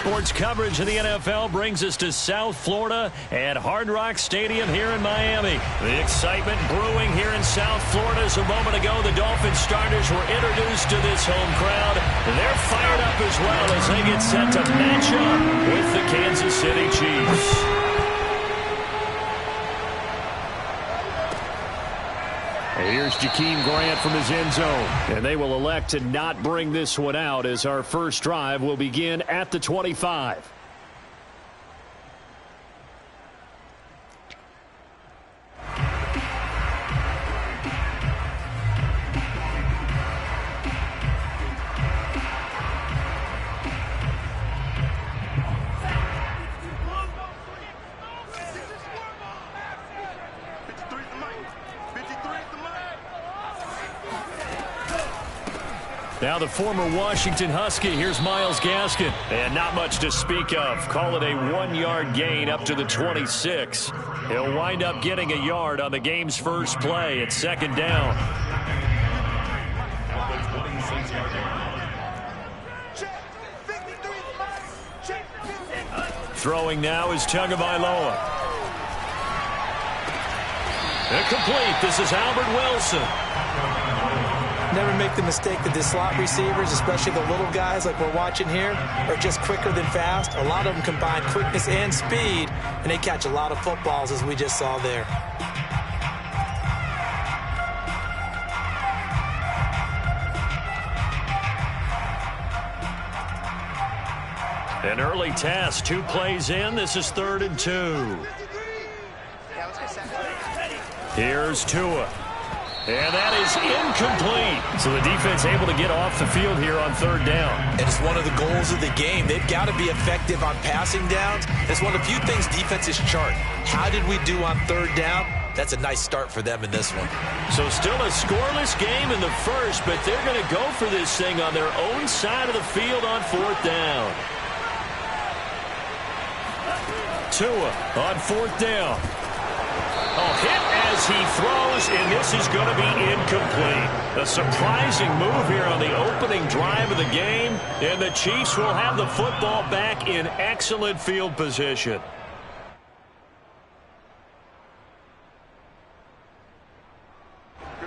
Sports coverage of the NFL brings us to South Florida at Hard Rock Stadium here in Miami. The excitement brewing here in South Florida as a moment ago the Dolphins starters were introduced to this home crowd. They're fired up as well as they get set to match up with the Kansas City Chiefs. Here's Jakeem Grant from his end zone. And they will elect to not bring this one out as our first drive will begin at the 25. Now the former Washington Husky, here's Myles Gaskin. And not much to speak of. Call it a 1-yard gain up to the 26. He'll wind up getting a yard on the game's first play at second down. Throwing now is Tagovailoa. Incomplete. This is Albert Wilson. Never make the mistake that the slot receivers, especially the little guys like we're watching here, are just quicker than fast. A lot of them combine quickness and speed, and they catch a lot of footballs, as we just saw there. An early test, 2 plays in. This is 3rd and 2. Here's Tua. And that is incomplete. So the defense able to get off the field here on 3rd down. And it's one of the goals of the game. They've got to be effective on passing downs. It's one of the few things defenses chart. How did we do on 3rd down? That's a nice start for them in this one. So still a scoreless game in the first, but they're going to go for this thing on their own side of the field on 4th down. Tua on 4th down. Hit as he throws, and this is going to be incomplete. A surprising move here on the opening drive of the game, and the Chiefs will have the football back in excellent field position.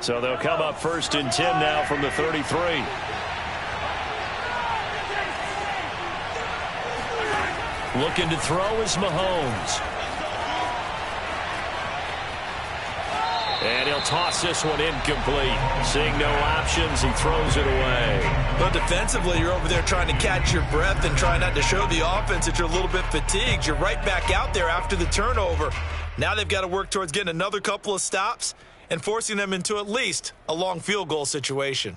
So they'll come up 1st and 10 now from the 33. Looking to throw is Mahomes. And he'll toss this one incomplete. Seeing no options, he throws it away. But defensively, you're over there trying to catch your breath and try not to show the offense that you're a little bit fatigued. You're right back out there after the turnover. Now they've got to work towards getting another couple of stops and forcing them into at least a long field goal situation.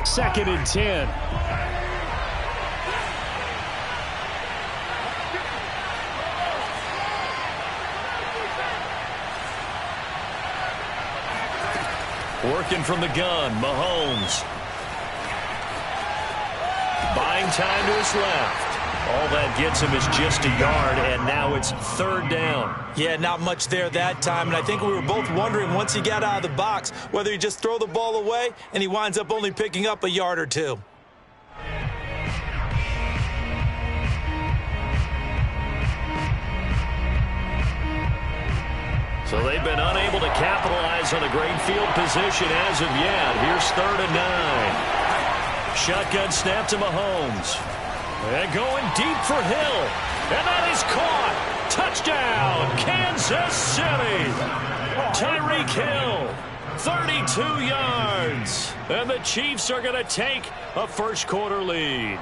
2nd and 10. Working from the gun, Mahomes. Buying time to his left. All that gets him is just a yard, and now it's 3rd down. Yeah, not much there that time, and I think we were both wondering once he got out of the box whether he just throw the ball away, and he winds up only picking up a yard or 2. So they've been unable to capitalize on a great field position as of yet. Here's 3rd and 9. Shotgun snap to Mahomes. And going deep for Hill. And that is caught. Touchdown, Kansas City. Tyreek Hill, 32 yards. And the Chiefs are going to take a first-quarter lead.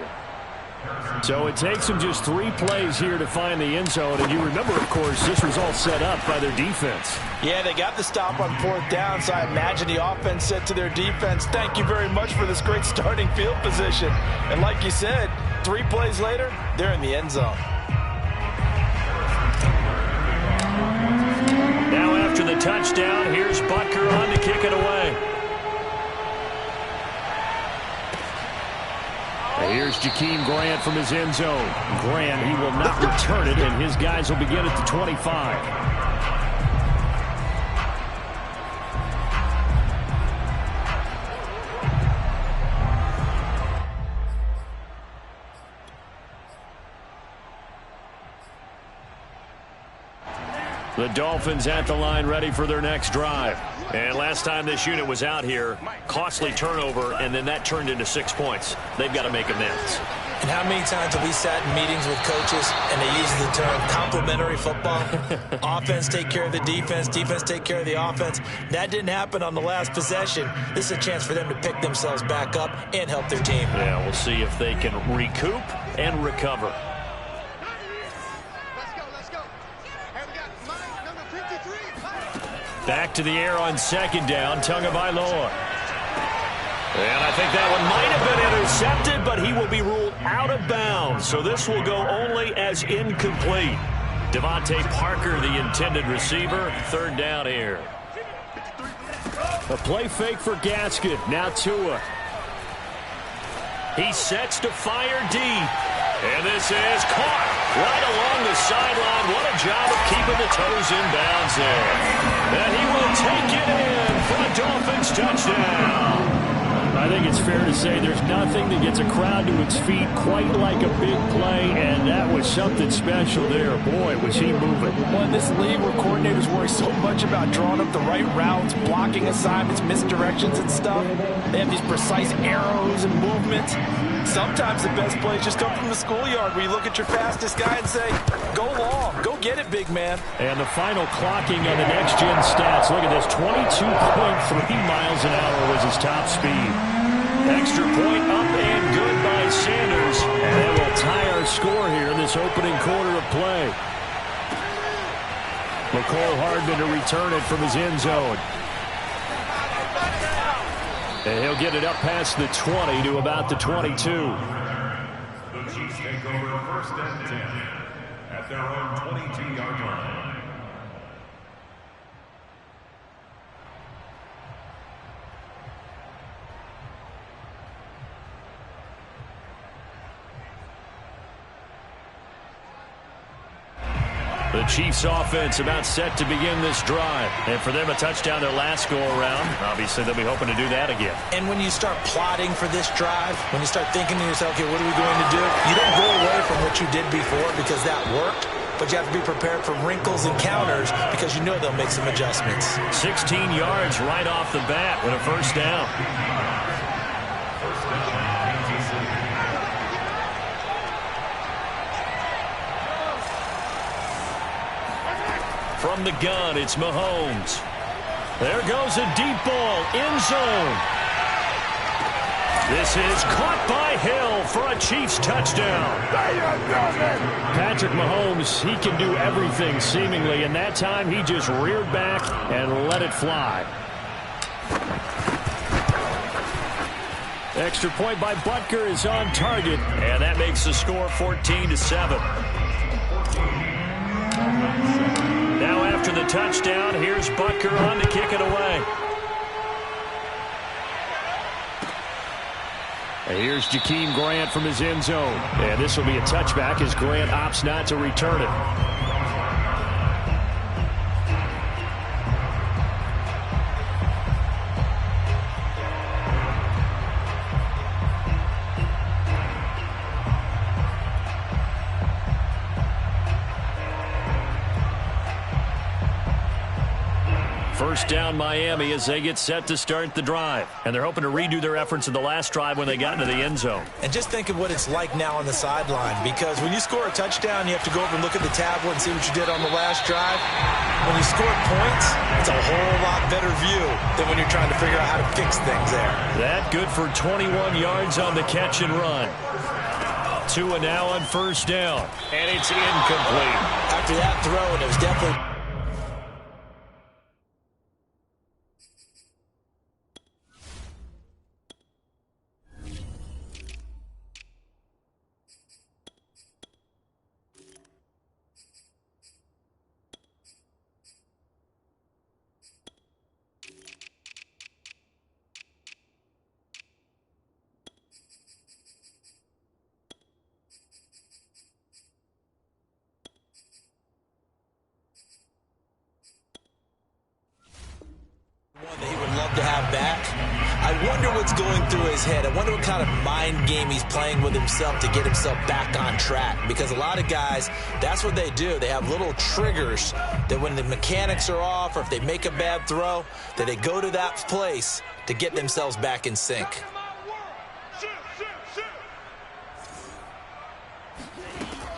So it takes them just 3 plays here to find the end zone. And you remember, of course, this was all set up by their defense. Yeah, they got the stop on 4th down, so I imagine the offense said to their defense, thank you very much for this great starting field position. And like you said, 3 plays later, they're in the end zone. Now after the touchdown, here's Butker on to kick it away. Here's Jakeem Grant from his end zone. Grant, he will not return it, and his guys will begin at the 25. The Dolphins at the line ready for their next drive. And last time this unit was out here, costly turnover, and then that turned into 6 points. They've got to make amends. And how many times have we sat in meetings with coaches and they use the term complementary football? Offense take care of the defense, defense take care of the offense. That didn't happen on the last possession. This is a chance for them to pick themselves back up and help their team. Yeah, we'll see if they can recoup and recover. Back to the air on second down, Tagovailoa. And I think that one might have been intercepted, but he will be ruled out of bounds. So this will go only as incomplete. Devontae Parker, the intended receiver. Third down here. A play fake for Gaskin. Now Tua. He sets to fire deep. And this is caught right along the sideline. What a job of keeping the toes in bounds there. And he will take it in for a Dolphins touchdown. I think it's fair to say there's nothing that gets a crowd to its feet quite like a big play, and that was something special there. Boy, was he moving. Well, in this league where coordinators worry so much about drawing up the right routes, blocking assignments, misdirections and stuff, they have these precise arrows and movements. Sometimes the best plays just come from the schoolyard where you look at your fastest guy and say, go long, go get it, big man. And the final clocking on the next-gen stats. Look at this, 22.3 miles an hour was his top speed. Extra point up and good by Sanders. And that will tie our score here in this opening quarter of play. McCole Hardman to return it from his end zone. And he'll get it up past the 20 to about the 22. The Chiefs take over first and 10 at their own 22-yard line. The Chiefs offense about set to begin this drive. And for them, a touchdown their last go-around. Obviously, they'll be hoping to do that again. And when you start plotting for this drive, when you start thinking to yourself, okay, what are we going to do? You don't go away from what you did before because that worked, but you have to be prepared for wrinkles and counters because you know they'll make some adjustments. 16 yards right off the bat with a first down. From the gun, it's Mahomes. There goes a deep ball, end zone. This is caught by Hill for a Chiefs touchdown. Patrick Mahomes, he can do everything seemingly, and that time he just reared back and let it fly. Extra point by Butker is on target, and that makes the score 14-7. Now after the touchdown, here's Butker on to kick it away. And here's Jakeem Grant from his end zone. And this will be a touchback as Grant opts not to return it. First down Miami as they get set to start the drive. And they're hoping to redo their efforts in the last drive when they got into the end zone. And just think of what it's like now on the sideline, because when you score a touchdown, you have to go over and look at the tablet and see what you did on the last drive. When you score points, it's a whole lot better view than when you're trying to figure out how to fix things there. That good for 21 yards on the catch and run. Tua now on first down. And it's incomplete. After that throw, and it was definitely... I wonder what's going through his head. I wonder what kind of mind game he's playing with himself to get himself back on track. Because a lot of guys, that's what they do. They have little triggers that when the mechanics are off or if they make a bad throw, that they go to that place to get themselves back in sync.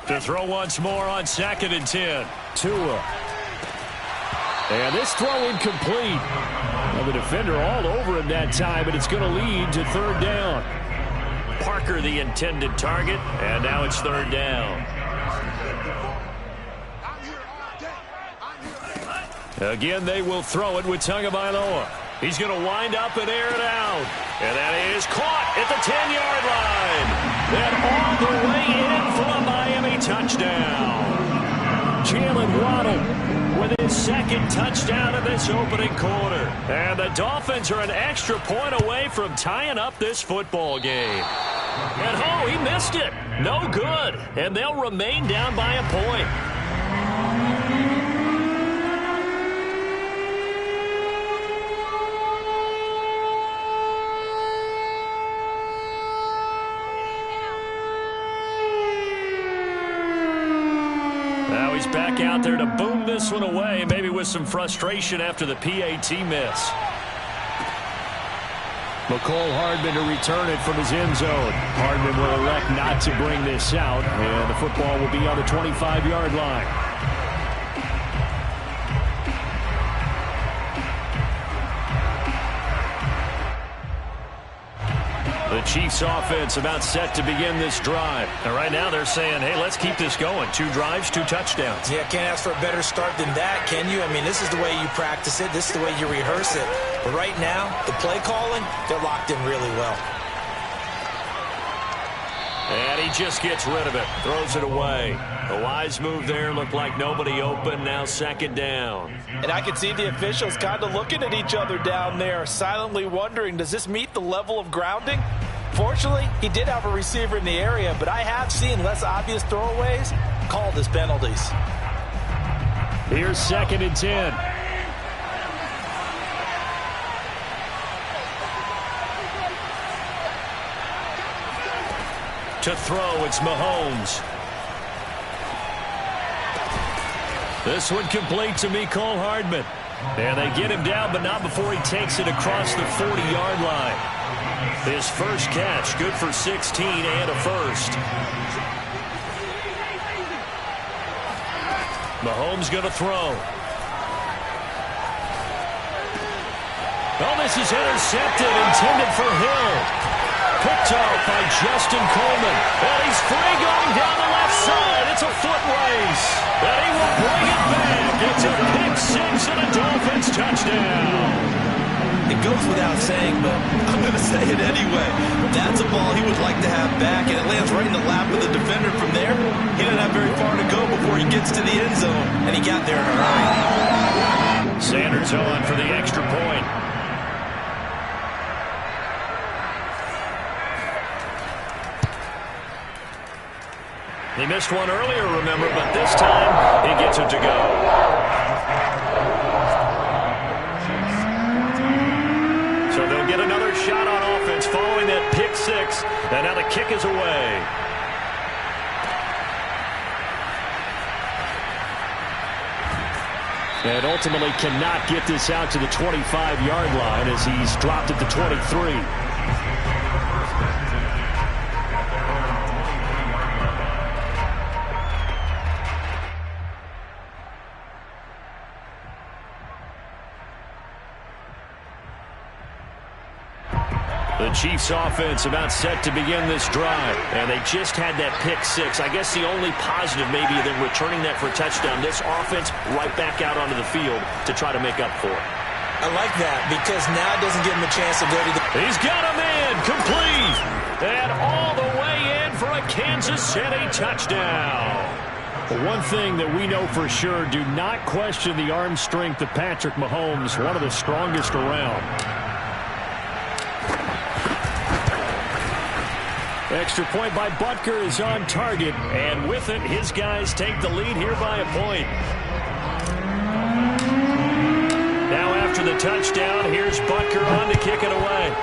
To throw once more on 2nd and 10. Tua. And this throw incomplete. Well, the defender all over him that time, and it's going to lead to 3rd down. Parker the intended target, and now it's 3rd down. Again, they will throw it with Tagovailoa. He's going to wind up and air it out. And that is caught at the 10-yard line. And all the way in for a Miami touchdown. Jalen Waddle with his 2nd touchdown of this opening quarter. And the Dolphins are an extra point away from tying up this football game. And oh, he missed it. No good. And they'll remain down by a point. Now he's back out there to boom this one away, maybe with some frustration after the PAT miss. McCole Hardman to return it from his end zone. Hardman will elect not to bring this out, and the football will be on the 25-yard line. The Chiefs offense about set to begin this drive. And right now they're saying, hey, let's keep this going. 2 drives, 2 touchdowns. Yeah, can't ask for a better start than that, can you? I mean, this is the way you practice it. This is the way you rehearse it. But right now, the play calling, they're locked in really well. And he just gets rid of it. Throws it away. A wise move there. Looked like nobody open. Now 2nd down. And I can see the officials kind of looking at each other down there, silently wondering, does this meet the level of grounding? Fortunately, he did have a receiver in the area, but I have seen less obvious throwaways called as penalties. Here's 2nd and 10. To throw, it's Mahomes. This one complete to Mecole Hardman. And they get him down, but not before he takes it across the 40-yard line. His first catch, good for 16 and a first. Mahomes going to throw. Oh, this is intercepted, intended for Hill. Picked off by Justin Coleman. And he's free going down the left side. It's a foot race. And he will bring it back. It's a pick-6 and a Dolphins touchdown. It goes without saying, but I'm going to say it anyway. That's a ball he would like to have back, and it lands right in the lap of the defender from there. He didn't have very far to go before he gets to the end zone, and he got there in a hurry. Sanders on for the extra point. He missed one earlier, remember, but this time he gets it to go. So they'll get another shot on offense following that pick-6, and now the kick is away. And ultimately cannot get this out to the 25-yard line as he's dropped at the 23. The Chiefs offense about set to begin this drive. And they just had that pick-6. I guess the only positive maybe than returning that for a touchdown. This offense right back out onto the field to try to make up for it. I like that because now it doesn't give him a chance to go to the... He's got him in. Complete. And all the way in for a Kansas City touchdown. The one thing that we know for sure, do not question the arm strength of Patrick Mahomes, one of the strongest around. Extra point by Butker is on target, and with it, his guys take the lead here by a point. Now after the touchdown, here's Butker on to kick it away.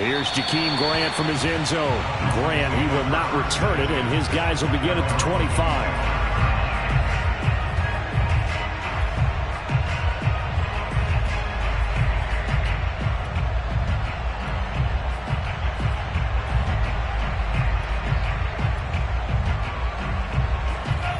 Here's Jakeem Grant from his end zone. Grant, he will not return it, and his guys will begin at the 25.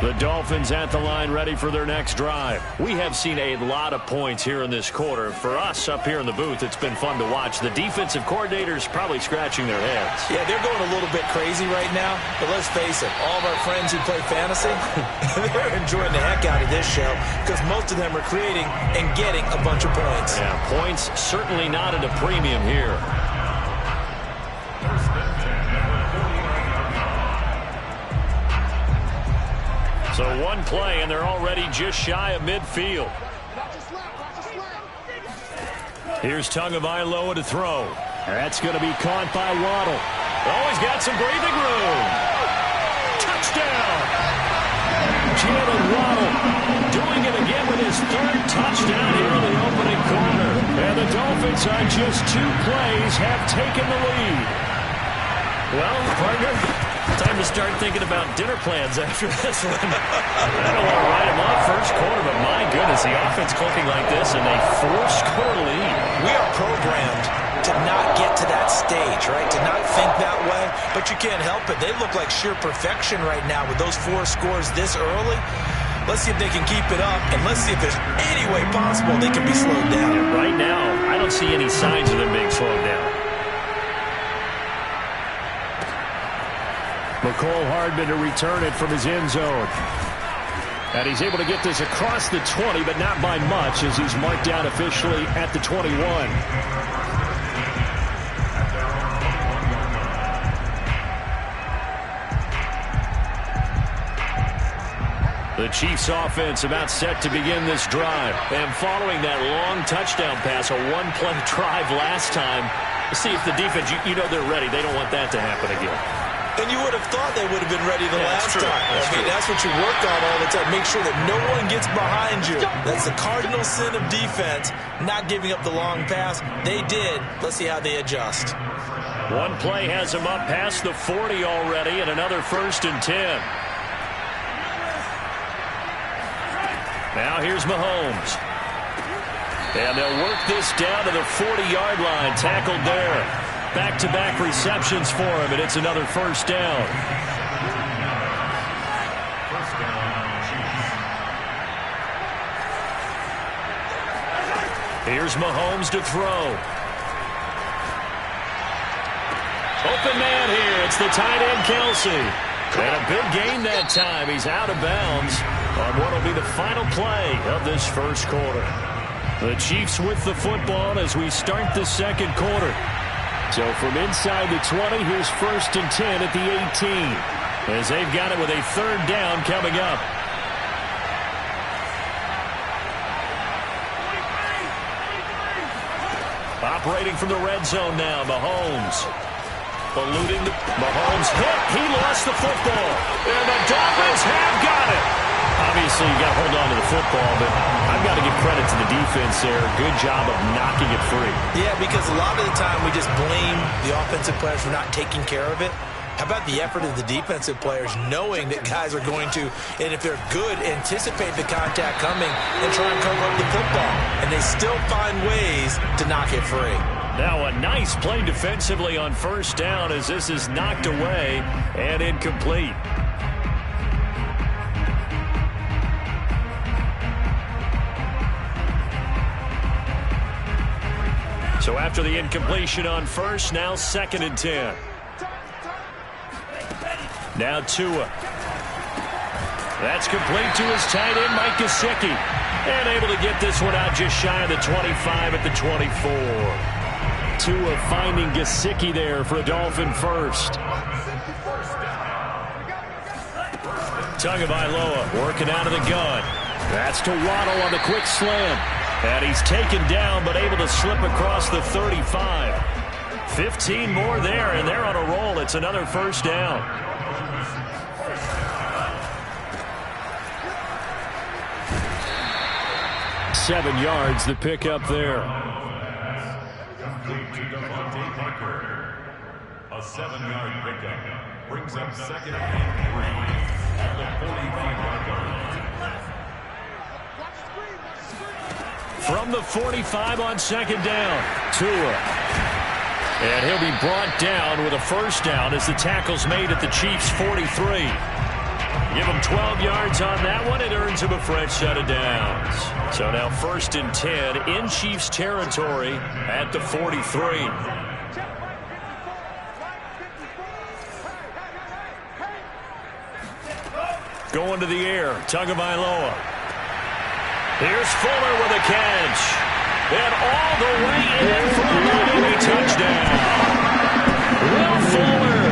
The Dolphins at the line ready for their next drive. We have seen a lot of points here in this quarter. For us up here in the booth, it's been fun to watch. The defensive coordinators probably scratching their heads. Yeah, they're going a little bit crazy right now. But let's face it, all of our friends who play fantasy, they're enjoying the heck out of this show because most of them are creating and getting a bunch of points. Yeah, points certainly not at a premium here. So one play, and they're already just shy of midfield. Here's Tagovailoa to throw. That's going to be caught by Waddle. Oh, he's got some breathing room. Touchdown! Jalen Waddle doing it again with his third touchdown here in the opening quarter. And the Dolphins on just 2 plays have taken the lead. Well, partner, time to start thinking about dinner plans after this one. I don't want to write him off first quarter, but my goodness, the offense clicking like this and a 4-score lead. We are programmed to not get to that stage, right? To not think that way, but you can't help it. They look like sheer perfection right now with those 4 scores this early. Let's see if they can keep it up, and let's see if there's any way possible they can be slowed down. Yeah, right now, I don't see any signs of them being slowed down. McCole Hardman to return it from his end zone. And he's able to get this across the 20, but not by much as he's marked down officially at the 21. The Chiefs offense about set to begin this drive. And following that long touchdown pass, a 1-play drive last time, see if the defense, you know they're ready. They don't want that to happen again. And you would have thought they would have been ready the last time. That's what you work on all the time. Make sure that no one gets behind you. That's the cardinal sin of defense, not giving up the long pass. They did. Let's see how they adjust. One play has them up past the 40 already, and another 1st and 10. Now here's Mahomes. And they'll work this down to the 40-yard line, tackled there. Back-to-back receptions for him, and it's another 1st down. Here's Mahomes to throw. Open man here. It's the tight end, Kelsey. And a big gain that time. He's out of bounds on what will be the final play of this first quarter. The Chiefs with the football as we start the second quarter. So from inside the 20, here's 1st and 10 at the 18. As they've got it with a 3rd down coming up. Operating from the red zone now, Mahomes. Eluding the Mahomes hit. He lost the football. And the Dolphins have got it. Obviously, you got to hold on to the football, but I've got to give credit to the defense there. Good job of knocking it free. Yeah, because a lot of the time we just blame the offensive players for not taking care of it. How about the effort of the defensive players knowing that guys are going to, and if they're good, anticipate the contact coming and try and cover up the football. And they still find ways to knock it free. Now a nice play defensively on 1st down as this is knocked away and incomplete. So after the incompletion on 1st, now 2nd and 10. Now Tua. That's complete to his tight end, Mike Gesicki. And able to get this one out just shy of the 25 at the 24. Tua finding Gesicki there for a Dolphin 1st. Tagovailoa working out of the gun. That's to Waddle on the quick slam. And he's taken down but able to slip across the 35. 15 more there, and they're on a roll. It's another 1st down. $7 yards, the pickup there. A 7-yard pickup brings up second and 3 at the 45-yard line. From the 45 on second down, Tua. And he'll be brought down with a first down as the tackle's made at the Chiefs' 43. Give him 12 yards on that one. It earns him a fresh set of downs. So now 1st and 10 in Chiefs territory at the 43. Going to the air, Tagovailoa. Here's Fuller with a catch. And all the way in for a Miami touchdown. Will Fuller,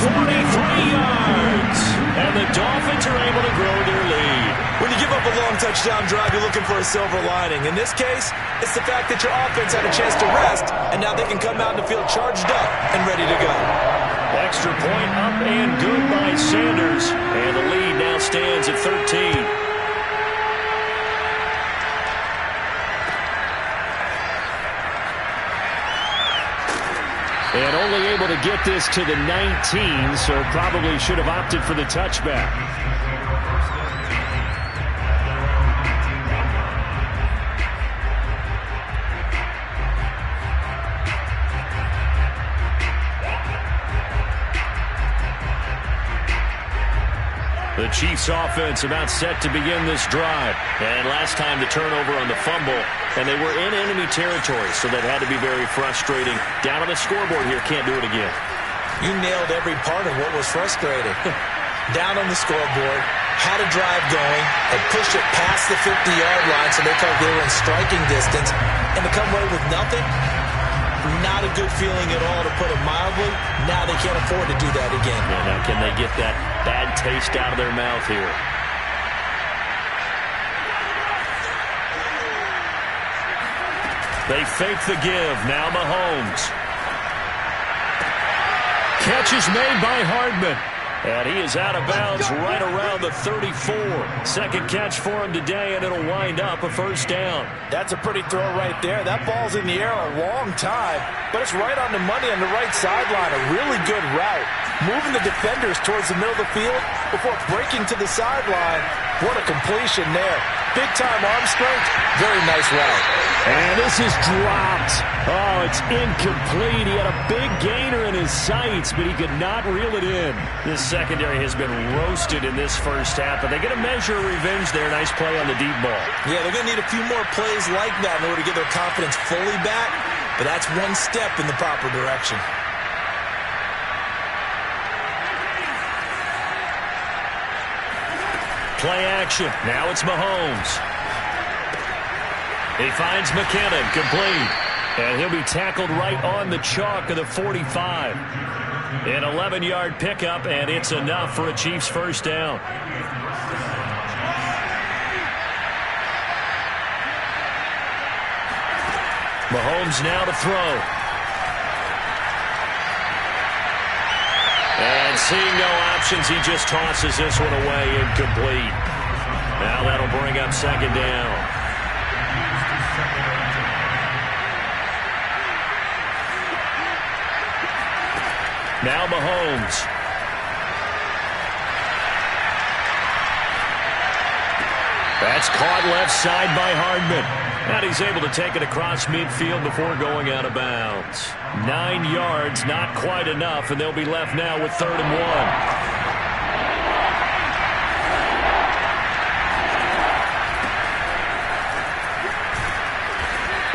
43 yards. And the Dolphins are able to grow their lead. When you give up a long touchdown drive, you're looking for a silver lining. In this case, it's the fact that your offense had a chance to rest, and now they can come out in the field charged up and ready to go. Extra point up and good by Sanders. And the lead now stands at 13. And only able to get this to the 19, so probably should have opted for the touchback. The Chiefs offense about set to begin this drive. And last time the turnover on the fumble, and they were in enemy territory, so that had to be very frustrating. Down on the scoreboard here, can't do it again. You nailed every part of what was frustrating. Down on the scoreboard, had a drive going, and pushed it past the 50-yard line so they thought they were in striking distance, and to come away with nothing, not a good feeling at all, to put it mildly. Now they can't afford to do that again. Yeah, now can they get that bad taste out of their mouth here? They fake the give. Now Mahomes. Catch is made by Hardman. And he is out of bounds right around the 34. Second catch for him today, and it'll wind up a first down. That's a pretty throw right there. That ball's in the air a long time, but it's right on the money on the right sideline. A really good route. Moving the defenders towards the middle of the field before breaking to the sideline. What a completion there. Big-time arm strength. Very nice route. And this is dropped. Oh, it's incomplete. He had a big gainer in his sights, but he could not reel it in. This secondary has been roasted in this first half, but they get a measure of revenge there. Nice play on the deep ball. Yeah, they're going to need a few more plays like that in order to get their confidence fully back, but that's one step in the proper direction. Play action. Now it's Mahomes. He finds McKinnon, complete. And he'll be tackled right on the chalk of the 45. An 11-yard pickup, and it's enough for a Chiefs first down. Mahomes now to throw. And seeing no options, he just tosses this one away, incomplete. Now that'll bring up second down. Now Mahomes. That's caught left side by Hardman. And he's able to take it across midfield before going out of bounds. 9 yards, not quite enough, and they'll be left now with 3rd and 1.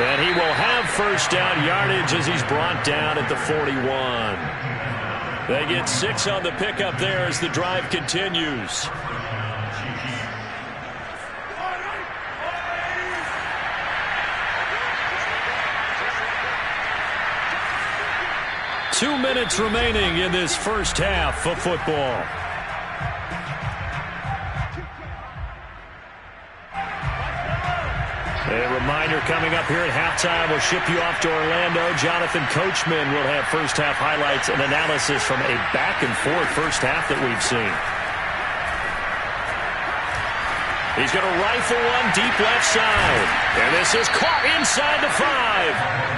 And he will have first down yardage as he's brought down at the 41. They get 6 on the pickup there as the drive continues. Two minutes remaining in this first half of football. A reminder coming up here at halftime. We'll ship you off to Orlando. Jonathan Coachman will have first half highlights and analysis from a back-and-forth first half that we've seen. He's going to rifle one deep left side. And this is caught inside the 5.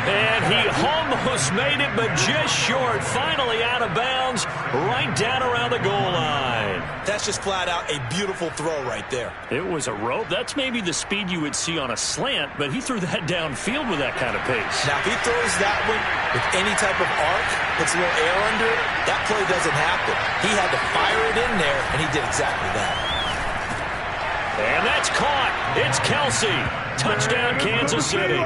And And he almost made it, but just short. Finally out of bounds, right down around the goal line. That's just flat out a beautiful throw right there. It was a rope. That's maybe the speed you would see on a slant, but he threw that downfield with that kind of pace. Now, if he throws that one with any type of arc, puts a little air under it, that play doesn't happen. He had to fire it in there, and he did exactly that. And that's caught. It's Kelsey. Touchdown, Kansas City.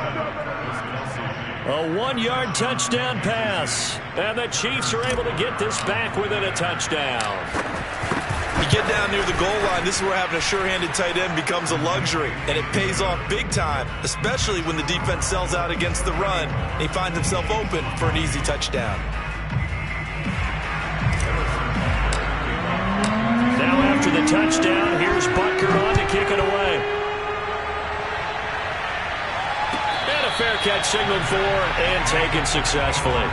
A 1-yard touchdown pass. And the Chiefs are able to get this back within a touchdown. You get down near the goal line, this is where having a sure-handed tight end becomes a luxury. And it pays off big time, especially when the defense sells out against the run. And he finds himself open for an easy touchdown. Now after the touchdown, here's Butker on to kick it away. And a fair catch signaled for and taken successfully.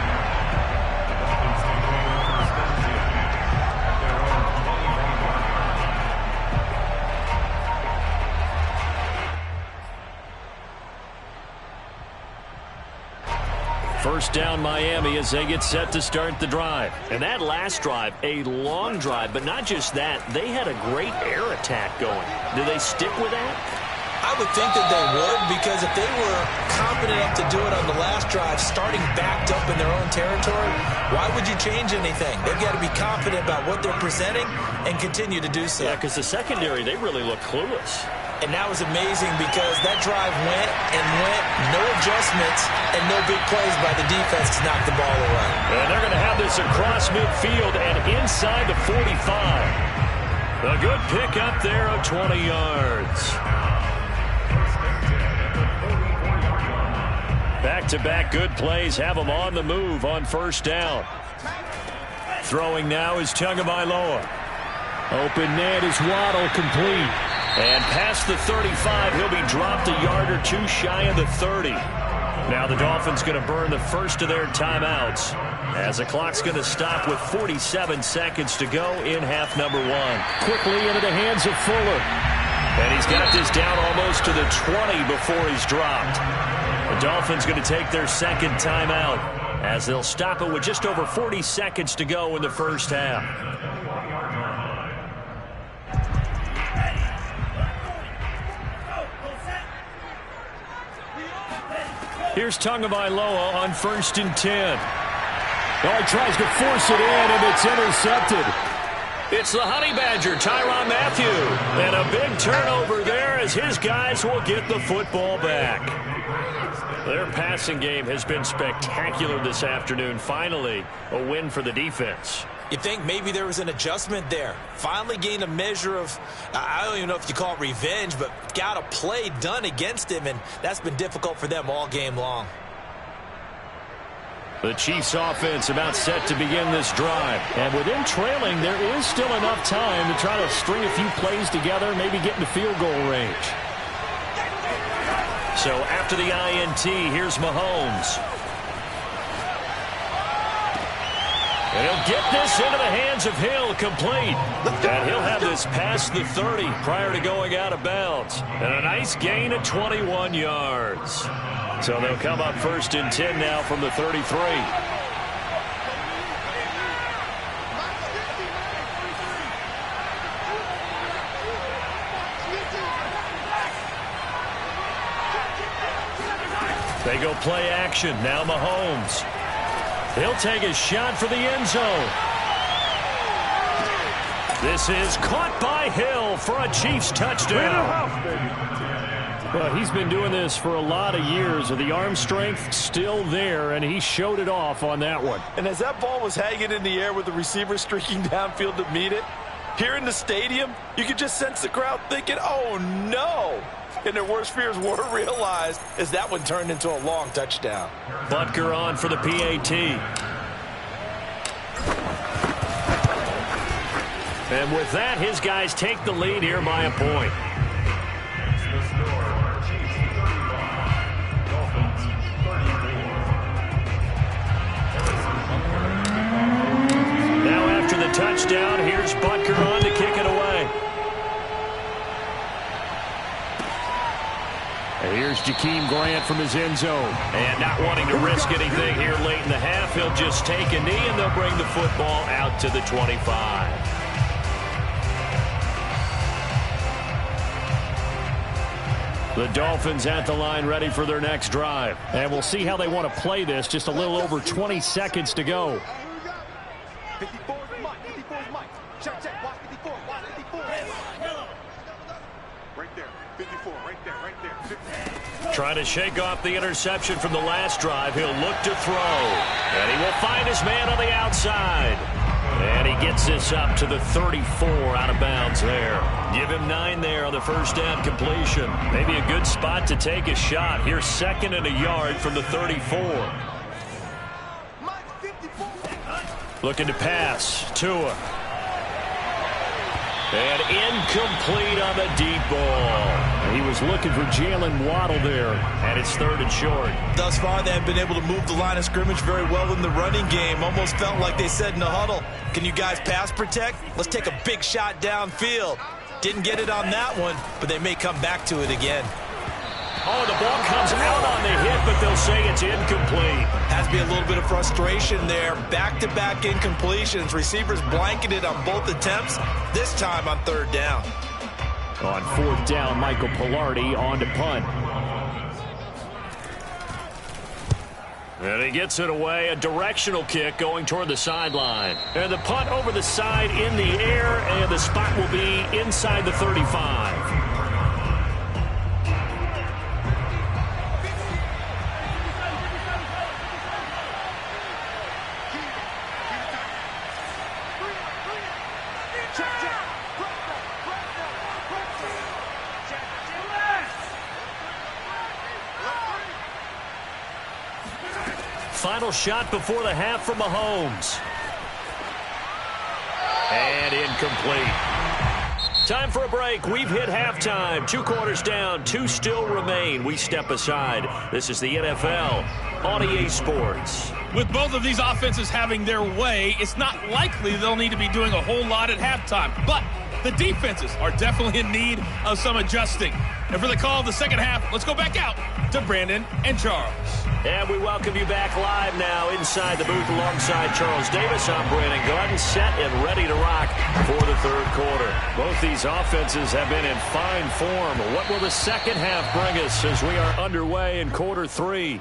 First down Miami as they get set to start the drive. And that last drive, a long drive, but not just that. They had a great air attack going. Do they stick with that? I would think that they would, because if they were confident enough to do it on the last drive, starting backed up in their own territory, why would you change anything? They've got to be confident about what they're presenting and continue to do so. Yeah, because the secondary, they really look clueless. And that was amazing because that drive went and went, no adjustments, and no big plays by the defense to knock the ball away. And they're going to have this across midfield and inside the 45. A good pick up there of 20 yards. Back-to-back good plays have them on the move on first down. Throwing now is Tagovailoa. Open net is Waddle, complete. And past the 35, he'll be dropped a yard or two shy of the 30. Now the Dolphins going to burn the first of their timeouts as the clock's going to stop with 47 seconds to go in half number one. Quickly into the hands of Fuller. And he's got this down almost to the 20 before he's dropped. The Dolphins going to take their second timeout as they'll stop it with just over 40 seconds to go in the first half. Here's Tagovailoa on 1st and 10. Oh, he tries to force it in, and it's intercepted. It's the Honey Badger, Tyrann Mathieu. And a big turnover there as his guys will get the football back. Their passing game has been spectacular this afternoon. Finally, a win for the defense. You think maybe there was an adjustment there. Finally gained a measure of, I don't even know if you call it revenge, but got a play done against him, and that's been difficult for them all game long. The Chiefs offense about set to begin this drive. And with them trailing, there is still enough time to try to string a few plays together, maybe get into field goal range. So after the INT, here's Mahomes. And he'll get this into the hands of Hill, complete. And he'll have this past the 30 prior to going out of bounds. And a nice gain of 21 yards. So they'll come up 1st and 10 now from the 33. They go play action. Now Mahomes. He'll take a shot for the end zone. This is caught by Hill for a Chiefs touchdown. Well, he's been doing this for a lot of years. The arm strength still there, and he showed it off on that one. And as that ball was hanging in the air with the receiver streaking downfield to meet it, here in the stadium, you could just sense the crowd thinking, oh, no. And their worst fears were realized as that one turned into a long touchdown. Butker on for the PAT. And with that, his guys take the lead here by a point. Now after the touchdown, here's Butker on to kick it away. And here's Here's Jakeem Grant from his end zone. And not wanting to risk anything here late in the half, he'll just take a knee, and they'll bring the football out to the 25. The Dolphins at the line ready for their next drive. And we'll see how they want to play this. Just a little over 20 seconds to go. 54 is Mike. 54 is Mike. Check, check. Watch 54. Watch 54. Right there. 54. Right there. Right there. 54. Trying to shake off the interception from the last drive. He'll look to throw. And he will find his man on the outside. And he gets this up to the 34 out of bounds there. Give him 9 there on the first down completion. Maybe a good spot to take a shot. Here's 2nd and a yard from the 34. Looking to pass. Tua. And incomplete on the deep ball. He was looking for Jalen Waddle there, and it's 3rd and short. Thus far, they have been able to move the line of scrimmage very well in the running game. Almost felt like they said in the huddle, can you guys pass protect? Let's take a big shot downfield. Didn't get it on that one, but they may come back to it again. Oh, the ball comes out on the hit, but they'll say it's incomplete. Has to be a little bit of frustration there. Back-to-back incompletions. Receivers blanketed on both attempts, this time on 3rd down. On 4th down, Michael Pilardi on to punt. And he gets it away, a directional kick going toward the sideline. And the punt over the side in the air, and the spot will be inside the 35. Final shot before the half from Mahomes. And incomplete. Time for a break. We've hit halftime. 2 quarters down. 2 still remain. We step aside. This is the NFL on EA Sports. With both of these offenses having their way, it's not likely they'll need to be doing a whole lot at halftime. But the defenses are definitely in need of some adjusting. And for the call of the second half, let's go back out to Brandon and Charles. And we welcome you back live now inside the booth alongside Charles Davis. I'm Brandon Garden, set and ready to rock for the 3rd quarter. Both these offenses have been in fine form. What will the second half bring us as we are underway in quarter 3?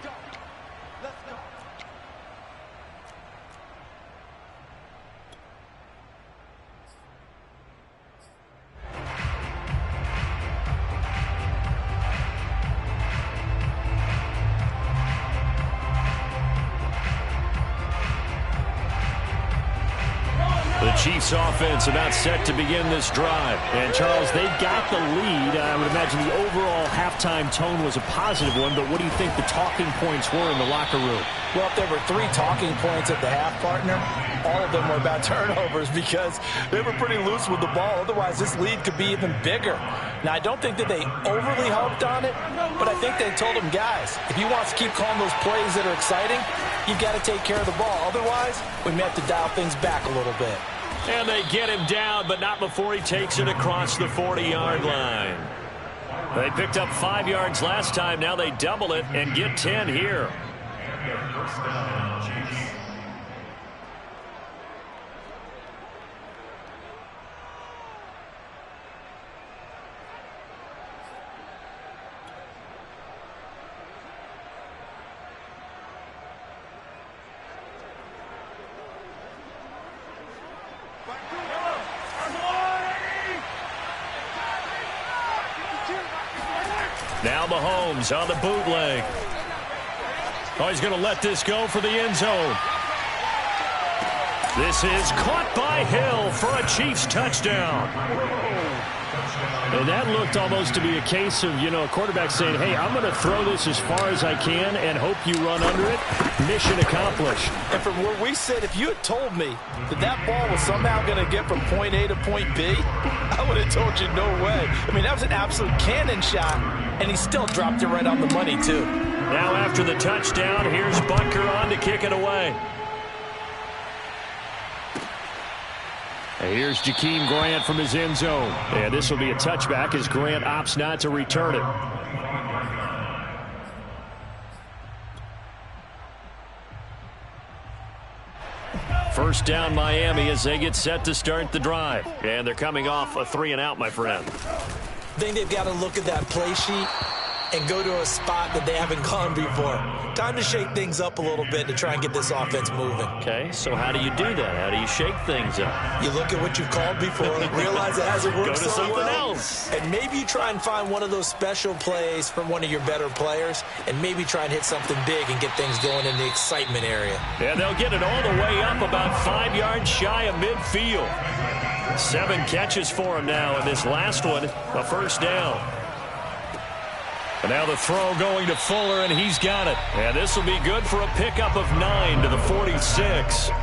The Chiefs offense about set to begin this drive. And, Charles, they got the lead. I would imagine the overall halftime tone was a positive one, but what do you think the talking points were in the locker room? Well, if there were 3 talking points at the half, partner, all of them were about turnovers because they were pretty loose with the ball. Otherwise, this lead could be even bigger. Now, I don't think that they overly harped on it, but I think they told them, guys, if you want to keep calling those plays that are exciting, you've got to take care of the ball. Otherwise, we may have to dial things back a little bit. And they get him down, but not before he takes it across the 40-yard line. They picked up 5 yards last time. Now they double it and get 10 here. First down, Chiefs. Now Mahomes on the bootleg. Oh, he's going to let this go for the end zone. This is caught by Hill for a Chiefs touchdown. And that looked almost to be a case of, a quarterback saying, hey, I'm going to throw this as far as I can and hope you run under it. Mission accomplished. And from where we sit, if you had told me that that ball was somehow going to get from point A to point B, I would have told you no way. I mean, that was an absolute cannon shot, and he still dropped it right on the money, too. Now after the touchdown, here's Bunker on to kick it away. Here's Jakeem Grant from his end zone. And this will be a touchback as Grant opts not to return it. First down Miami as they get set to start the drive. And they're coming off a 3-and-out, my friend. I think they've got to look at that play sheet and go to a spot that they haven't gone before. Time to shake things up a little bit to try and get this offense moving. Okay, so how do you do that? How do you shake things up? You look at what you've called before, realize it hasn't worked Go to so something well, else. and maybe you try and find one of those special plays from one of your better players, and maybe try and hit something big and get things going in the excitement area. And they'll get it all the way up about 5 yards shy of midfield. 7 catches for him now, and this last one, a first down. And now the throw going to Fuller, and he's got it. And this will be good for a pickup of 9 to the 46. It's a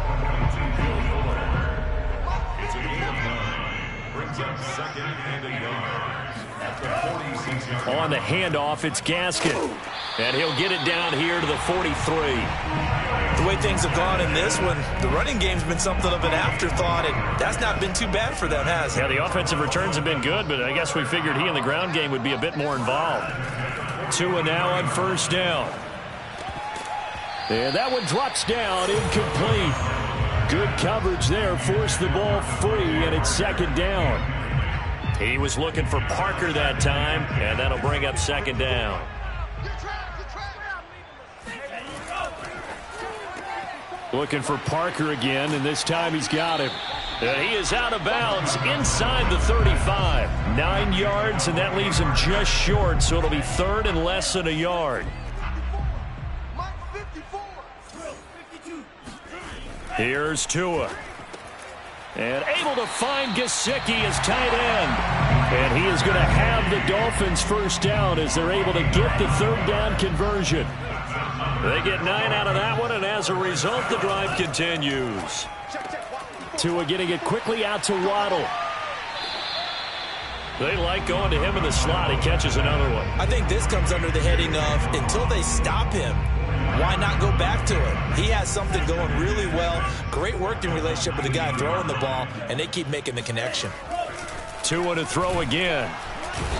gain of 9. Brings up 2nd and a yard. At the 46 yard. On the handoff, it's Gaskin. And he'll get it down here to the 43. The way things have gone in this one, the running game's been something of an afterthought, and that's not been too bad for them, has it? Yeah, the offensive returns have been good, but I guess we figured he in the ground game would be a bit more involved. Tua now on first down. And that one drops down, incomplete. Good coverage there, forced the ball free, and it's second down. He was looking for Parker that time, and that'll bring up second down. Looking for Parker again, and this time he's got him. And he is out of bounds inside the 35. 9 yards, and that leaves him just short, so it'll be third and less than a yard. Here's Tua. And able to find Gesicki as tight end. And he is going to have the Dolphins first down as they're able to get the third down conversion. They get 9 out of that one, and as a result, the drive continues. Tua getting it quickly out to Waddle. They like going to him in the slot. He catches another one. I think this comes under the heading of until they stop him, why not go back to it? He has something going really well. Great working relationship with the guy throwing the ball, and they keep making the connection. Tua to throw again.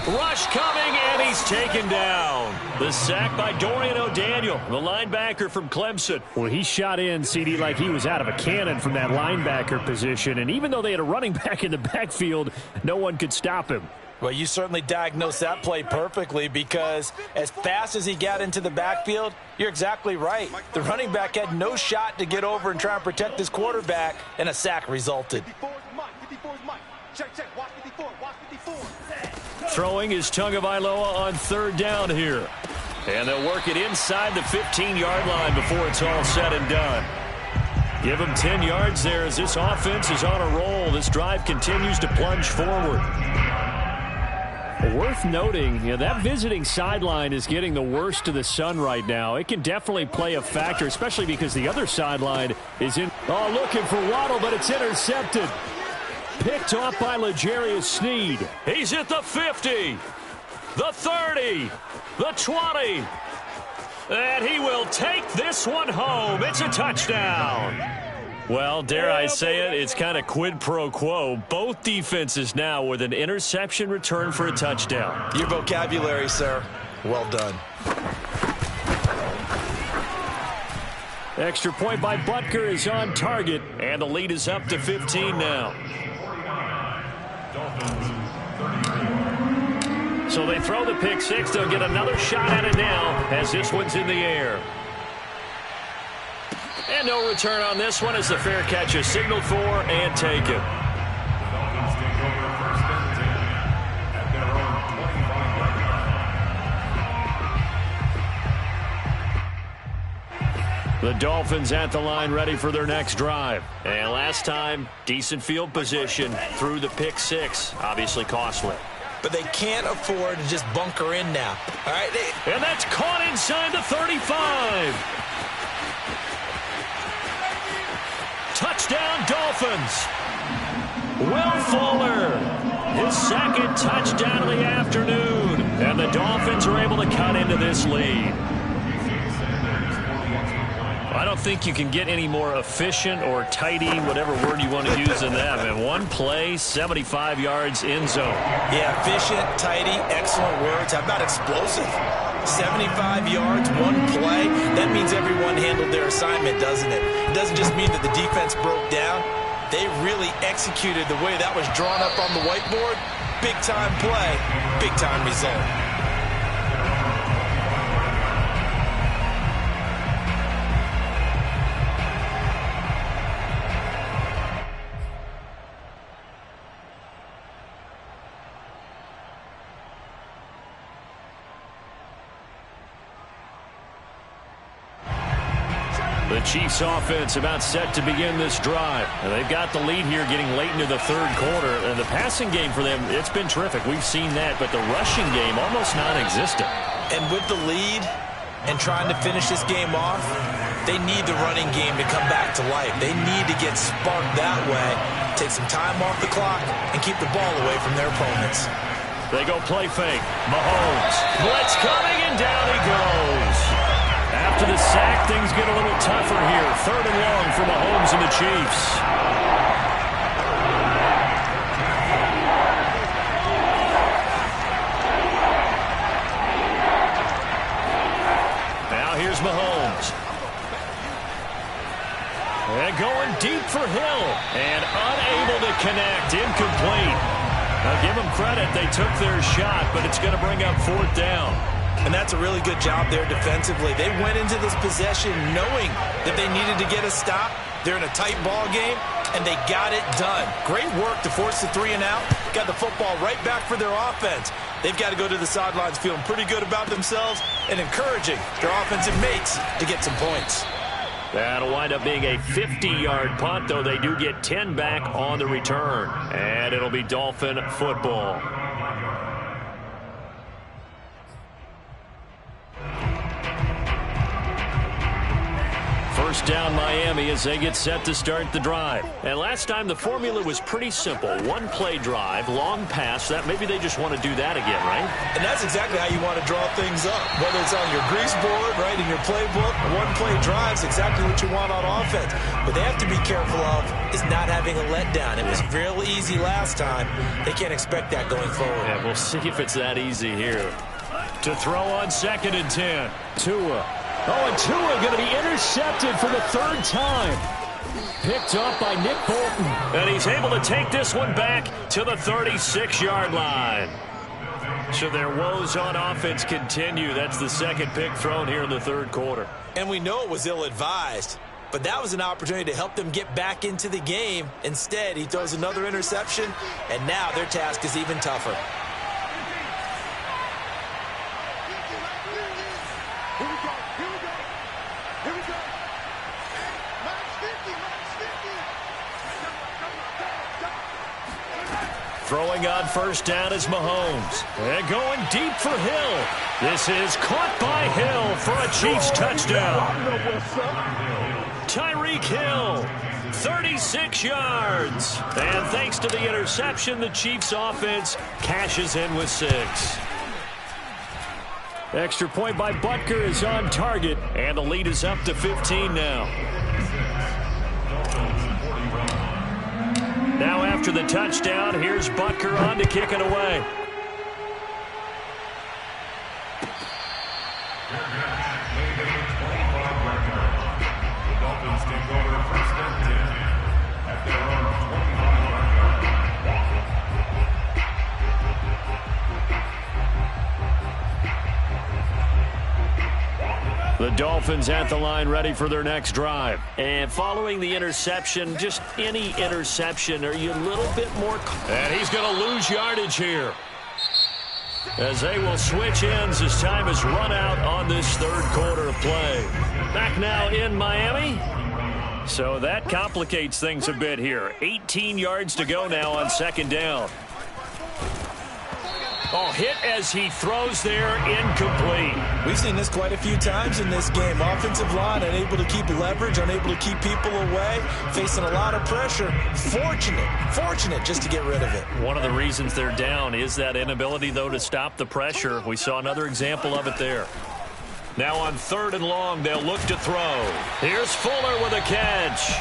Rush coming, and he's taken down. The sack by Dorian O'Daniel, the linebacker from Clemson. Well, he shot in, CD, like he was out of a cannon from that linebacker position. And even though they had a running back in the backfield, no one could stop him. Well, you certainly diagnosed that play perfectly, because as fast as he got into the backfield, you're exactly right. The running back had no shot to get over and try and protect his quarterback, and a sack resulted. Throwing is Tagovailoa on third down here. And they'll work it inside the 15-yard line before it's all said and done. Give him 10 yards there as this offense is on a roll. This drive continues to plunge forward. Worth noting, that visiting sideline is getting the worst of the sun right now. It can definitely play a factor, especially because the other sideline is in. Oh, looking for Waddle, but it's intercepted. Picked off by L'Jarius Sneed. He's at the 50, the 30, the 20. And he will take this one home. It's a touchdown. Well, dare I say it, it's kind of quid pro quo. Both defenses now with an interception return for a touchdown. Your vocabulary, sir. Well done. Extra point by Butker is on target, and the lead is up to 15 now. So they throw the pick six. They'll get another shot at it now as this one's in the air. And no return on this one as the fair catch is signaled for and taken. The Dolphins at the line ready for their next drive. And last time, decent field position through the pick six. Obviously costly. But they can't afford to just bunker in now. All right. And that's caught inside the 35. Touchdown, Dolphins. Will Fuller, his second touchdown of the afternoon. And the Dolphins are able to cut into this lead. I don't think you can get any more efficient or tidy, whatever word you want to use than that. And one play, 75 yards in zone. Yeah, efficient, tidy, excellent words. How about explosive? 75 yards, one play. That means everyone handled their assignment, doesn't it? It doesn't just mean that the defense broke down. They really executed the way that was drawn up on the whiteboard. Big-time play, big-time result. The Chiefs offense about set to begin this drive. And they've got the lead here getting late into the third quarter. And the passing game for them, it's been terrific. We've seen that. But the rushing game almost non-existent. And with the lead and trying to finish this game off, they need the running game to come back to life. They need to get sparked that way, take some time off the clock, and keep the ball away from their opponents. They go play fake. Mahomes. Blitz coming, and down he goes. After the sack, things get a little tougher here. 3rd and long for Mahomes and the Chiefs. Now here's Mahomes. And going deep for Hill. And unable to connect. Incomplete. Now give them credit. They took their shot, but it's going to bring up 4th down. And that's a really good job there defensively. They went into this possession knowing that they needed to get a stop. They're in a tight ball game, and they got it done. Great work to force the 3 and out. Got the football right back for their offense. They've got to go to the sidelines feeling pretty good about themselves and encouraging their offensive mates to get some points. That'll wind up being a 50-yard punt, though they do get 10 back on the return. And it'll be Dolphin football. First down Miami as they get set to start the drive. And last time the formula was pretty simple. 1-play drive, long pass. That maybe they just want to do that again, right? And that's exactly how you want to draw things up. Whether it's on your grease board, right, in your playbook, 1-play drives, exactly what you want on offense. What they have to be careful of is not having a letdown. It was real easy last time. They can't expect that going forward. Yeah, we'll see if it's that easy here. To throw on 2nd and 10. Tua. Oh, and Tua going to be intercepted for the 3rd time. Picked up by Nick Bolton. And he's able to take this one back to the 36-yard line. So their woes on offense continue. That's the 2nd pick thrown here in the 3rd quarter. And we know it was ill-advised, but that was an opportunity to help them get back into the game. Instead, he throws another interception, and now their task is even tougher. Throwing on 1st down is Mahomes. And going deep for Hill. This is caught by Hill for a Chiefs touchdown. Tyreek Hill, 36 yards. And thanks to the interception, the Chiefs offense cashes in with 6. Extra point by Butker is on target. And the lead is up to 15 now. Now after the touchdown, here's Butker on to kick it away. The Dolphins take over 1st and 10 at their own 25-yard line. The Dolphins at the line ready for their next drive. And following the interception, just any interception, are you a little bit more... And he's going to lose yardage here. As they will switch ends as time has run out on this 3rd quarter of play. Back now in Miami. So that complicates things a bit here. 18 yards to go now on 2nd down. Oh, hit as he throws there, incomplete. We've seen this quite a few times in this game. Offensive line unable to keep leverage, unable to keep people away, facing a lot of pressure. Fortunate just to get rid of it. One of the reasons they're down is that inability, though, to stop the pressure. We saw another example of it there. Now on 3rd and long, they'll look to throw. Here's Fuller with a catch.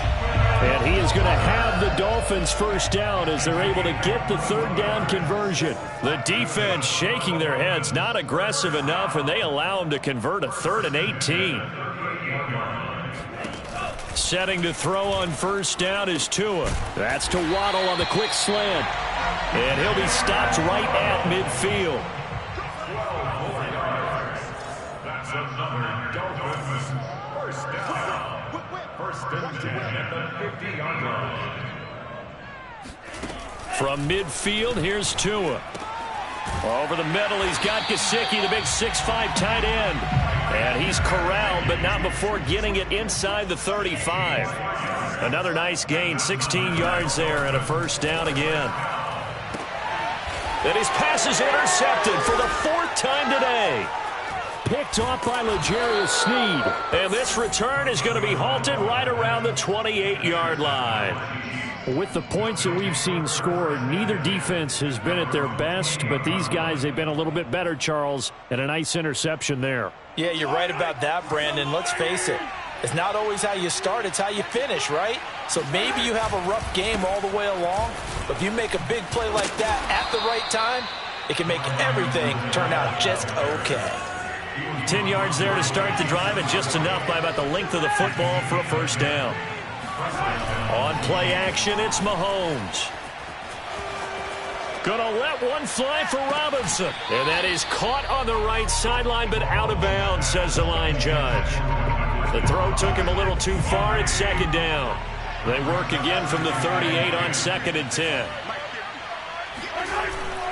And he is going to have the Dolphins first down as they're able to get the 3rd down conversion. The defense shaking their heads, not aggressive enough, and they allow them to convert a 3rd and 18. Setting to throw on 1st down is Tua. That's to Waddle on the quick slant. And he'll be stopped right at midfield. That's another Dolphins first down. First and 10 at the 50-yard line. From midfield, here's Tua. Over the middle, he's got Gesicki, the big 6'5" tight end. And he's corralled, but not before getting it inside the 35. Another nice gain, 16 yards there, and a first down again. And his pass is intercepted for the 4th time today. Picked off by L'Jarius Sneed. And this return is going to be halted right around the 28-yard line. With the points that we've seen scored, neither defense has been at their best, but these guys, they've been a little bit better, Charles, and a nice interception there. Yeah, you're right about that, Brandon. Let's face it. It's not always how you start, it's how you finish, right? So maybe you have a rough game all the way along, but if you make a big play like that at the right time, it can make everything turn out just okay. 10 yards there to start the drive, and just enough by about the length of the football for a first down. On play action, it's Mahomes. Gonna let one fly for Robinson. And that is caught on the right sideline, but out of bounds, says the line judge. The throw took him a little too far at 2nd down. They work again from the 38 on 2nd and 10.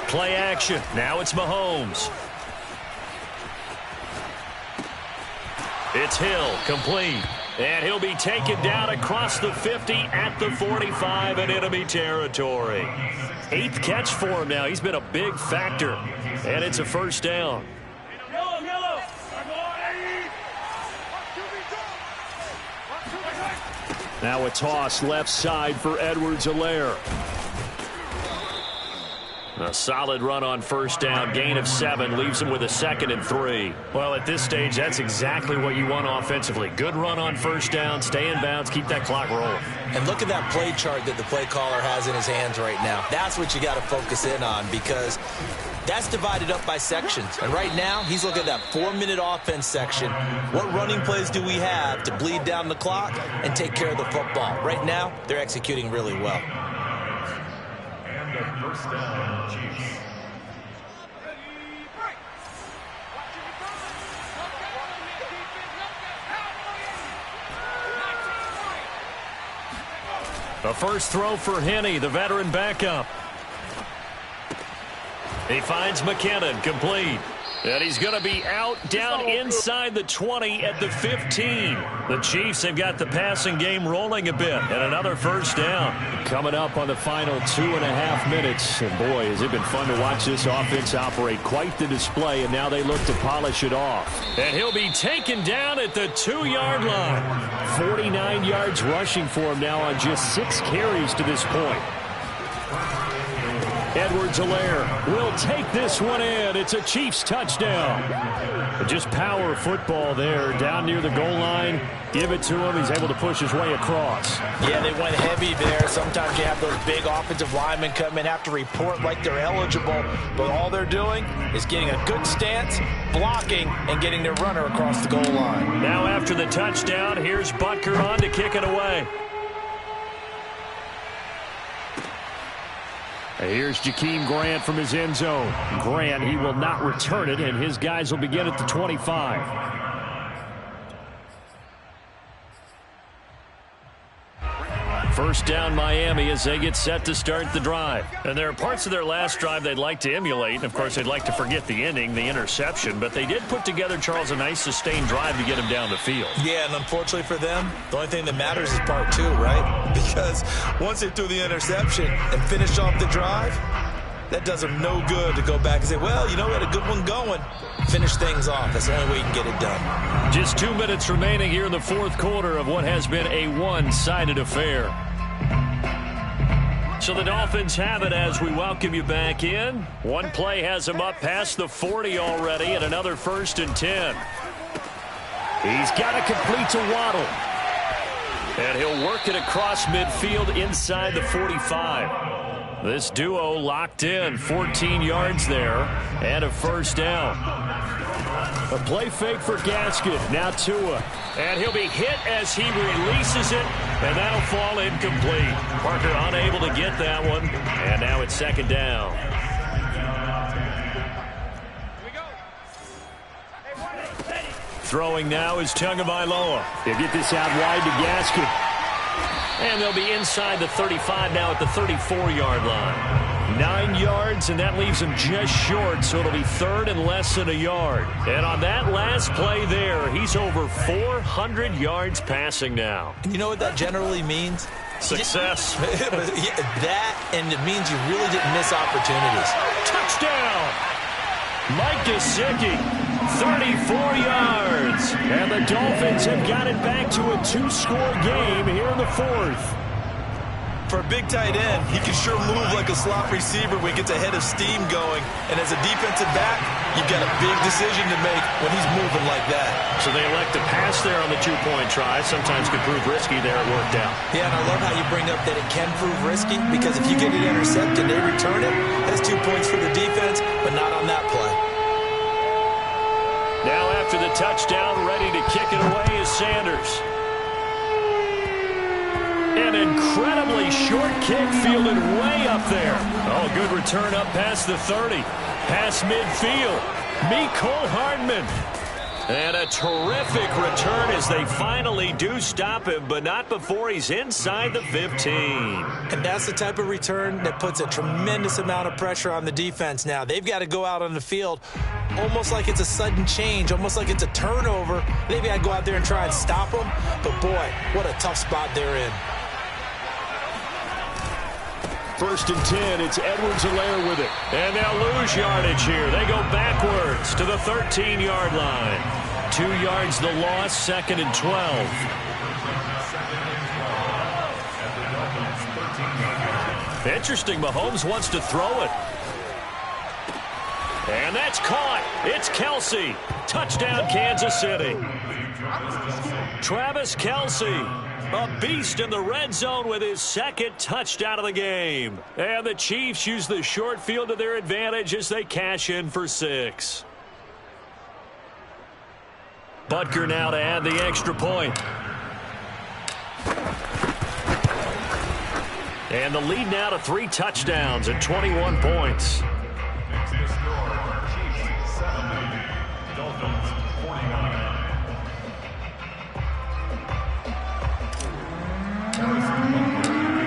Play action. Now it's Mahomes. It's Hill, complete. And he'll be taken down across the 50 at the 45 in enemy territory. 8th catch for him now. He's been a big factor. And it's a first down. Now a toss left side for Edwards-Helaire. A solid run on first down, gain of 7, leaves him with a 2nd and 3. Well, at this stage, that's exactly what you want offensively. Good run on first down, stay in bounds, keep that clock rolling. And look at that play chart that the play caller has in his hands right now. That's what you got to focus in on, because that's divided up by sections. And right now, he's looking at that 4-minute offense section. What running plays do we have to bleed down the clock and take care of the football? Right now, they're executing really well. And a first down, Chiefs. The first throw for Henne, the veteran backup. He finds McKinnon, complete. And he's going to be out down inside the 20 at the 15. The Chiefs have got the passing game rolling a bit. And another first down. Coming up on the final 2.5 minutes. And boy, has it been fun to watch this offense operate. Quite the display, and now they look to polish it off. And he'll be taken down at the 2-yard line. 49 yards rushing for him now on just 6 carries to this point. Edwards-Helaire will take this one in. It's a Chiefs touchdown. Just power football there down near the goal line. Give it to him. He's able to push his way across. Yeah, they went heavy there. Sometimes you have those big offensive linemen come in, have to report like they're eligible, but all they're doing is getting a good stance, blocking, and getting their runner across the goal line. Now after the touchdown, here's Butker on to kick it away. Here's Jakeem Grant from his end zone. Grant, he will not return it, and his guys will begin at the 25. First down Miami as they get set to start the drive. And there are parts of their last drive they'd like to emulate. And of course, they'd like to forget the ending, the interception. But they did put together, Charles, a nice sustained drive to get him down the field. Yeah, and unfortunately for them, the only thing that matters is part 2, right? Because once they threw the interception and finished off the drive, that does them no good to go back and say, well, you know, we had a good one going. Finish things off. That's the only way you can get it done. Just 2 minutes remaining here in the fourth quarter of what has been a one-sided affair. So the Dolphins have it as we welcome you back in. One play has them up past the 40 already, and another 1st and 10. He's got it complete to Waddle. And he'll work it across midfield inside the 45. This duo locked in, 14 yards there, and a first down. A play fake for Gaskin. Now Tua. And he'll be hit as he releases it, and that'll fall incomplete. Parker unable to get that one, and now it's second down. Throwing now is Tagovailoa. They'll get this out wide to Gaskin. And they'll be inside the 35 now at the 34-yard line. 9 yards, and that leaves him just short, so it'll be third and less than a yard. And on that last play there, he's over 400 yards passing now. You know what that generally means? Success. That, and it means you really didn't miss opportunities. Touchdown! Mike Gesicki, 34 yards. And the Dolphins have got it back to a 2-score game here in the fourth. For a big tight end, he can sure move like a slot receiver when he gets a head of steam going. And as a defensive back, you've got a big decision to make when he's moving like that. So they elect to pass there on the 2-point try. Sometimes could prove risky there. It worked out. Yeah, and I love how you bring up that it can prove risky, because if you get it intercepted, they return it. That's 2 points for the defense, but not on that play. Now after the touchdown, ready to kick it away is Sanders. An incredibly short kick fielded way up there. Oh, good return up past the 30. Past midfield. Mecole Hardman. And a terrific return as they finally do stop him, but not before he's inside the 15. And that's the type of return that puts a tremendous amount of pressure on the defense now. They've got to go out on the field almost like it's a sudden change, almost like it's a turnover. They've got to go out there and try and stop them. But, boy, what a tough spot they're in. First and 10, it's Edwards-Helaire with it. And they'll lose yardage here. They go backwards to the 13-yard line. 2 yards the loss, second and 12. Interesting, Mahomes wants to throw it. And that's caught. It's Kelce. Touchdown, Kansas City. Travis Kelce. A beast in the red zone with his second touchdown of the game. And the Chiefs use the short field to their advantage as they cash in for 6. Butker now to add the extra point. And the lead now to 3 touchdowns at 21 points.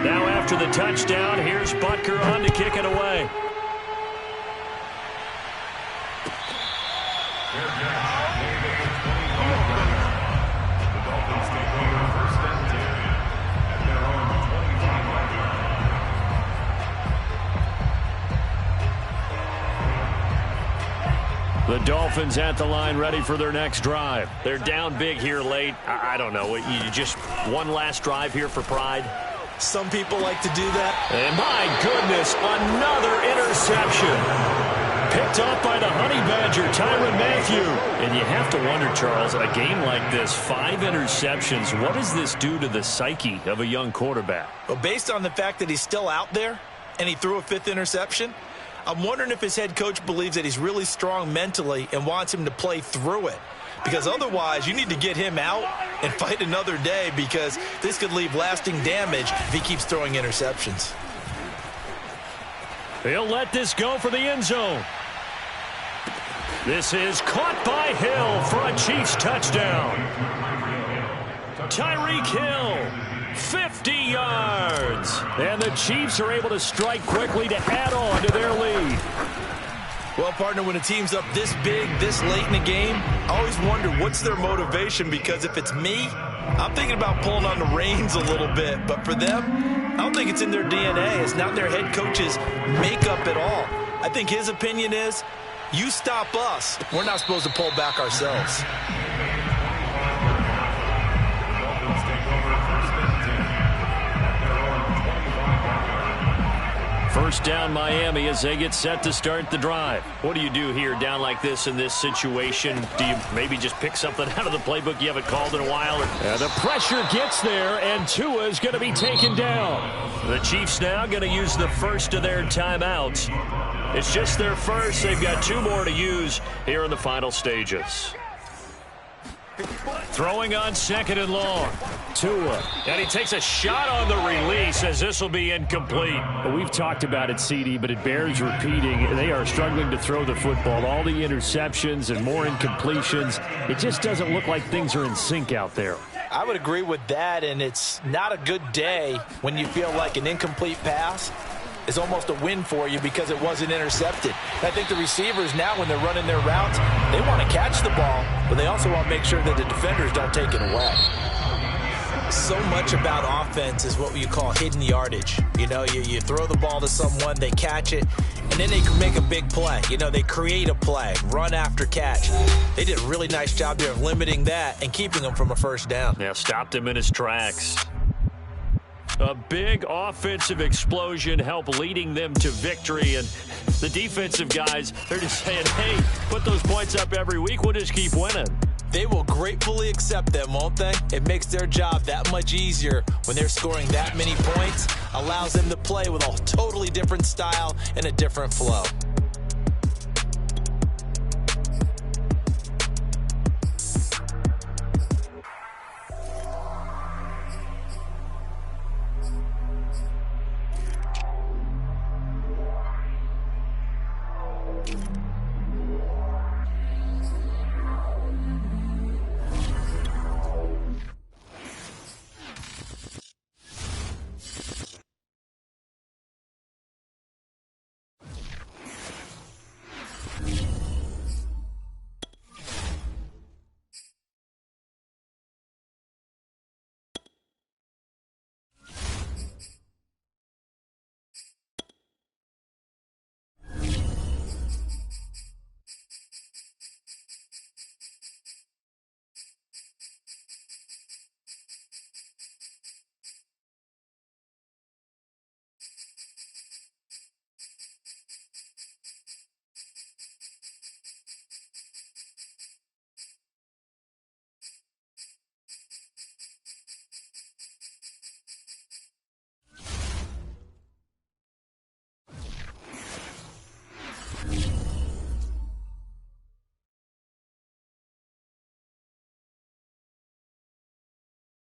Now after the touchdown, here's Butker on to kick it away. The Dolphins at the line ready for their next drive. They're down big here late. I don't know. You just one last drive here for pride? Some people like to do that. And my goodness, another interception. Picked up by the Honey Badger, Tyrann Mathieu. And you have to wonder, Charles, a game like this, 5 interceptions, what does this do to the psyche of a young quarterback? Well, based on the fact that he's still out there and he threw a 5th interception, I'm wondering if his head coach believes that he's really strong mentally and wants him to play through it. Because otherwise, you need to get him out and fight another day, because this could leave lasting damage if he keeps throwing interceptions. He'll let this go for the end zone. This is caught by Hill for a Chiefs touchdown. Tyreek Hill, 50 yards. And the Chiefs are able to strike quickly to add on to their lead. Well, partner, when a team's up this big, this late in the game, I always wonder what's their motivation, because if it's me, I'm thinking about pulling on the reins a little bit. But for them, I don't think it's in their DNA. It's not their head coach's makeup at all. I think his opinion is, you stop us, we're not supposed to pull back ourselves. First down, Miami, as they get set to start the drive. What do you do here down like this in this situation? Do you maybe just pick something out of the playbook you haven't called in a while? The pressure gets there, and Tua is going to be taken down. The Chiefs now going to use the first of their timeouts. It's just their first. They've got 2 more to use here in the final stages. Throwing on 2nd and long. Tua. And he takes a shot on the release as this will be incomplete. Well, we've talked about it, CD, but it bears repeating. They are struggling to throw the football. All the interceptions and more incompletions. It just doesn't look like things are in sync out there. I would agree with that, and it's not a good day when you feel like an incomplete pass is almost a win for you because it wasn't intercepted. I think the receivers now, when they're running their routes, they want to catch the ball, but they also want to make sure that the defenders don't take it away. So much about offense is what you call hidden yardage. You know, you throw the ball to someone, they catch it, and then they can make a big play. You know, they create a play, run after catch. They did a really nice job there of limiting that and keeping them from a first down. Yeah, stopped him in his tracks. A big offensive explosion helped leading them to victory, and the defensive guys, they're just saying, hey, put those points up every week, we'll just keep winning. They will gratefully accept them, won't they? It makes their job that much easier when they're scoring that many points, allows them to play with a totally different style and a different flow.